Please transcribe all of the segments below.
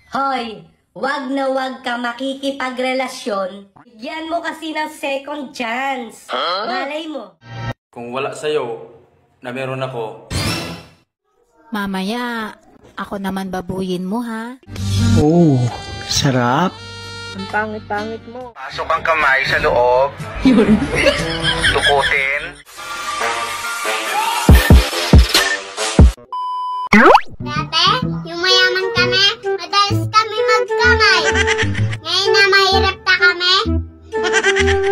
Hoy, wag na wag ka makikipagrelasyon. Bigyan mo kasi ng second chance. Malay mo. Kung wala sa'yo, na meron ako. Mamaya, ako naman babuyin mo ha. Oh, sarap. Ang pangit-pangit mo. Pasok ang kamay sa loob. Tukutin. Dati, yung mayaman kami, madalas kami magkamay. Ngayon na mahirap na kami,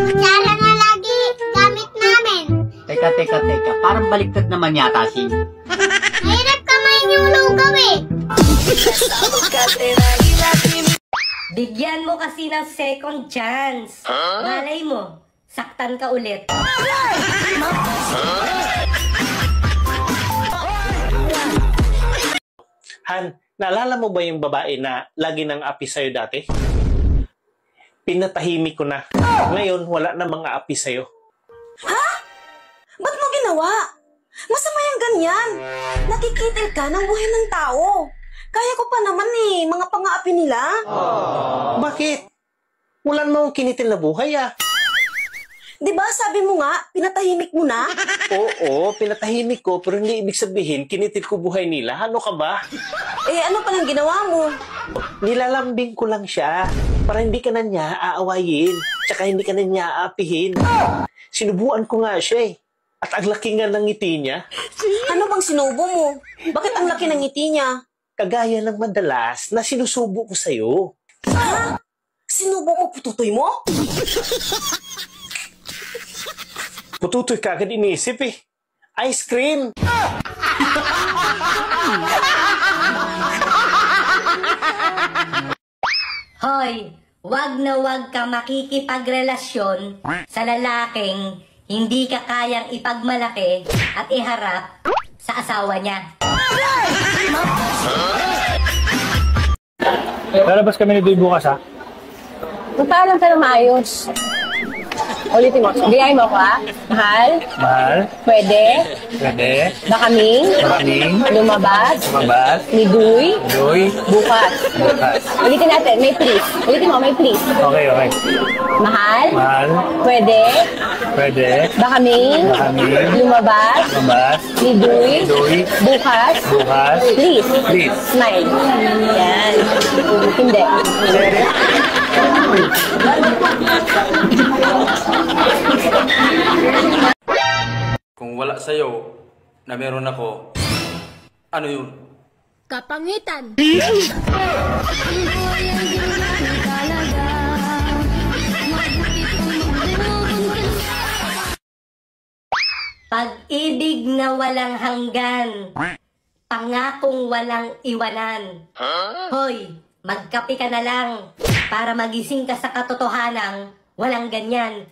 kutsara na lagi gamit namin. Teka. Parang baliktad naman yata, Sin. Mahirap kamay yung lugaw eh. Bigyan mo kasi ng second chance. Malay mo, saktan ka ulit. Han, naalala mo ba yung babae na lagi nang api sa'yo dati? Pinatahimik ko na. Ngayon, wala na mga api sa'yo. Ha? Ba't mo ginawa? Masama yung ganyan. Nakikitil ka ng buhay ng tao. Kaya ko pa naman mga pang-aapi nila. Bakit? Wala namang kinitil na buhay Diba sabi mo nga, pinatahimik mo na? Oo, pinatahimik ko, pero hindi ibig sabihin, kinitil ko buhay nila. Ano ka ba? Ano palang ginawa mo? Nilalambing ko lang siya para hindi ka na niya aawayin. Tsaka hindi ka na niya aapihin. Sinubuan ko nga siya At ang laki nga ng ngiti niya. Ano bang sinubo mo? Bakit ang laki ng ngiti niya? Kagaya ng madalas na sinusubo ko sa'yo. Ha? Sinubo mo pututoy mo? Pututoy ka agad iniisip Ice cream! Hoy, wag na wag ka makikipagrelasyon sa lalaking hindi ka kayang ipagmalaki at iharap sa asawa niya. Lalabas kami ni Doy bukas ha? Magpaalam ka na maayos. Ulitin mo. Bigay mo ko Mahal? Mahal? Pwede? Pwede? Ba kaming? Lumabas? Ni Doy? Bukas. Ulitin natin. May please. Ulitin mo. May please. Okay. Mahal? Mahal? Pwede? Ba kaming? Lumabas? Ni Doy? Bukas? Please. Smile. Yan. Hindi. Kung wala sa'yo, na meron ako, ano yun? Kapangitan! Pag-ibig na walang hanggan, pangakong walang iwanan. Hoy, magkape ka na lang para magising ka sa katotohanang walang ganyan.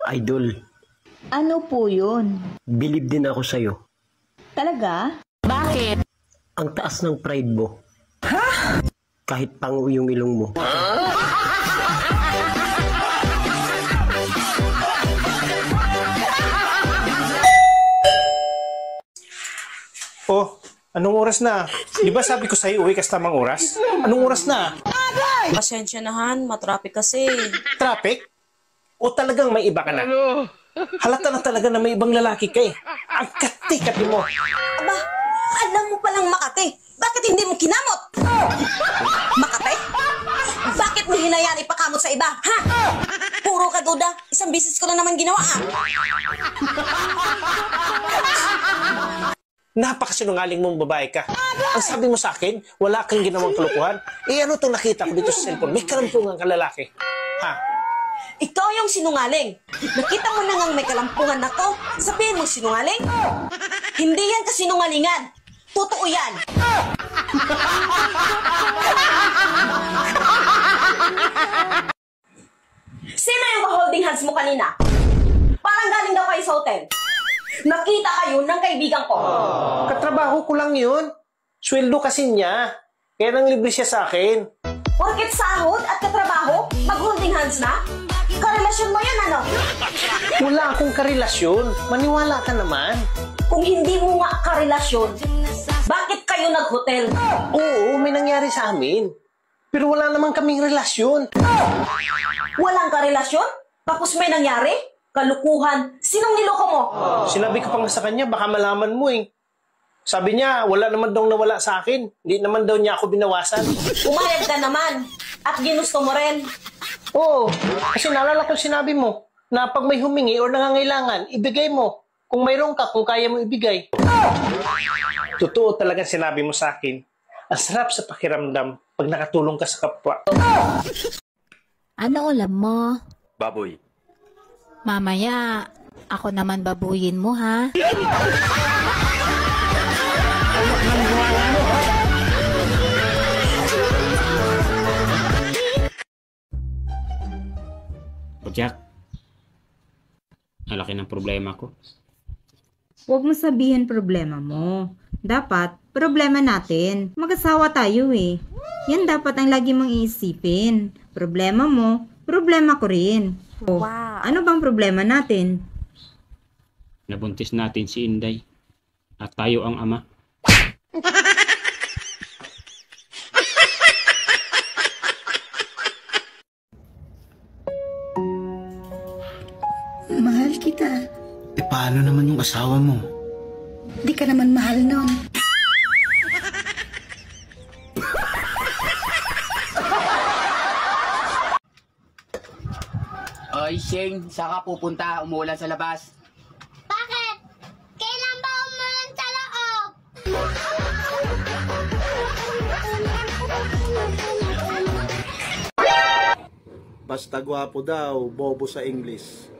Idol, Ano po yun? bilib din ako sa'yo. Talaga? Bakit? Ang taas ng pride mo. Ha? Kahit pango yung ilong mo. Oh, anong oras na? Di ba sabi ko sa'yo, uwi ka sa tamang oras? Anong oras na? Pasensya na Han, matraffic kasi. Traffic? O talagang may iba ka na? Halata na talaga na may ibang lalaki ka Ang kati-kati mo. Aba, alam mo palang Makati. Bakit hindi mo kinamot? Makati? Bakit mo hinayaan ipakamot sa iba? Ha? Puro ka duda. Isang bisis ko na naman ginawa Napakasinungaling mong babae ka. Ang sabi mo sa akin, wala kang ginawang kalukuhan. Ano itong nakita ko dito sa cellphone? May kalampungan ka lalaki. Ha? Ikaw yung sinungaling. Nakita mo na ngang may kalampungan ako. Sabihin mo sinungaling? Hindi yan kasinungalingan. Totoo yan. Sino yung ka-holding hands mo kanina? Parang galing daw kayo sa hotel. Nakita kayo ng kaibigan ko. Katrabaho ko lang yun. Sweldo kasi niya. Kaya nang libre siya sa akin. Porket sahod at katrabaho, mag-holding hands na? Karelasyon mo yan, ano? Wala akong karelasyon. Maniwala ka naman. Kung hindi mo nga karelasyon, bakit kayo nag-hotel? Oo, may nangyari sa amin. Pero wala naman kaming relasyon. Walang karelasyon? Tapos may nangyari? Kalukuhan. Sinong niloko mo? Sinabi ko pa nga sa kanya, baka malaman mo eh. Sabi niya, wala naman daw nawala sa akin. Hindi naman daw niya ako binawasan. Umayag ka naman. At ginusto mo rin. Oo, kasi naalala ko sinabi mo na pag may humingi o nangangailangan, ibigay mo. Kung mayroon ka, kung kaya mo ibigay. Totoo talaga sinabi mo sa akin. Ang sarap sa pakiramdam pag nakatulong ka sa kapwa. Ano ulam mo? Baboy. Mamaya, ako naman babuyin mo ha. O Jack, ang laki ng problema ko. Huwag mo sabihin problema mo. Dapat, problema natin. Mag-asawa tayo eh. Yan dapat ang lagi mong iisipin. Problema mo, problema ko rin. O, ano bang problema natin? Nabuntis natin si Inday at tayo ang ama. Mahal kita. E paano naman yung asawa mo? Di ka naman mahal nun. Oy, Sheng, saan ka pupunta? Umuulan sa labas. Bakit? Kailan ba umulan sa loob? Basta gwapo daw, bobo sa English.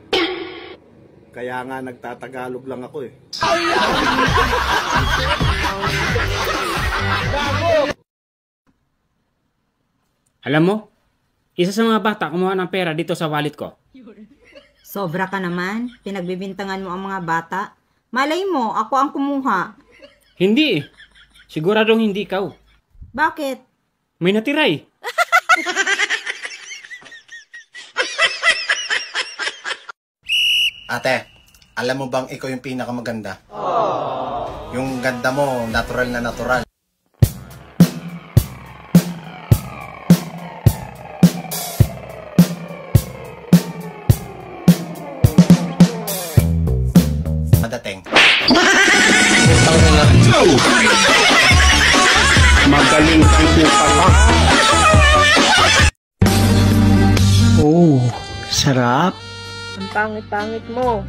Kaya nga nagtatagalog lang ako eh. Alam mo, isa sa mga bata kumuha ng pera dito sa wallet ko. Sobra ka naman. Pinagbibintangan mo ang mga bata. Malay mo, ako ang kumuha. Hindi eh. Siguradong hindi ikaw. Bakit? May natira eh. Ate, alam mo bang ikaw yung pinakamaganda? Yung ganda mo, natural na natural. Madating. Magaling kang kupala. Oh, sarap. Ang pangit-pangit mo.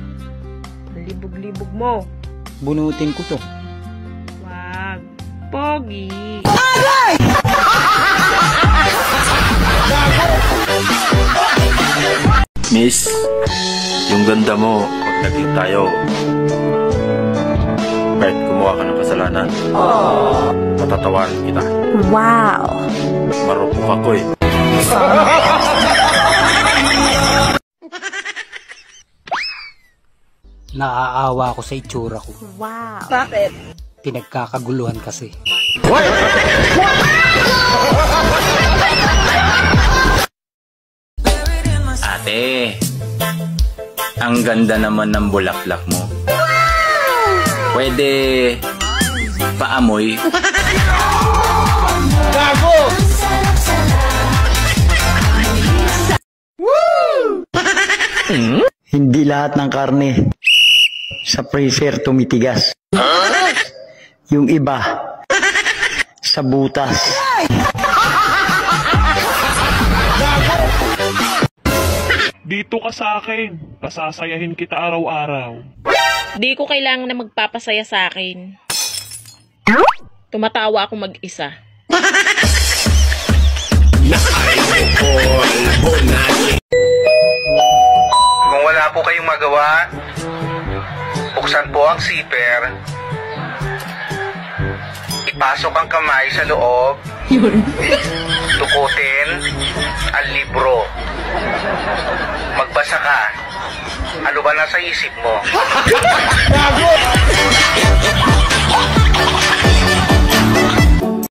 Ang libog-libog mo. Bunutin ko to. Wag. Pogi. Miss, yung ganda mo, pag naging tayo, kahit gumawa ka ng kasalanan, matatawarin kita. Wow! Marupok ako eh. Naaawa ako sa itsura ko. Wow! Bakit? Pinagkakaguluhan kasi. Ate, ang ganda naman ng bulaklak mo. Pwede paamoy. Gago! Hindi lahat ng karne sa freezer tumitigas. Yung iba sa butas. Dito ka sa akin. Pasasayahin kita araw-araw. Di ko kailangan na magpapasaya sa akin. Tumatawa ako mag-isa. Kung wala po kayong magawa, buksan po ang zipper, ipasok ang kamay sa loob, tukutin ang libro, magbasa ka. Ano ba nasa isip mo?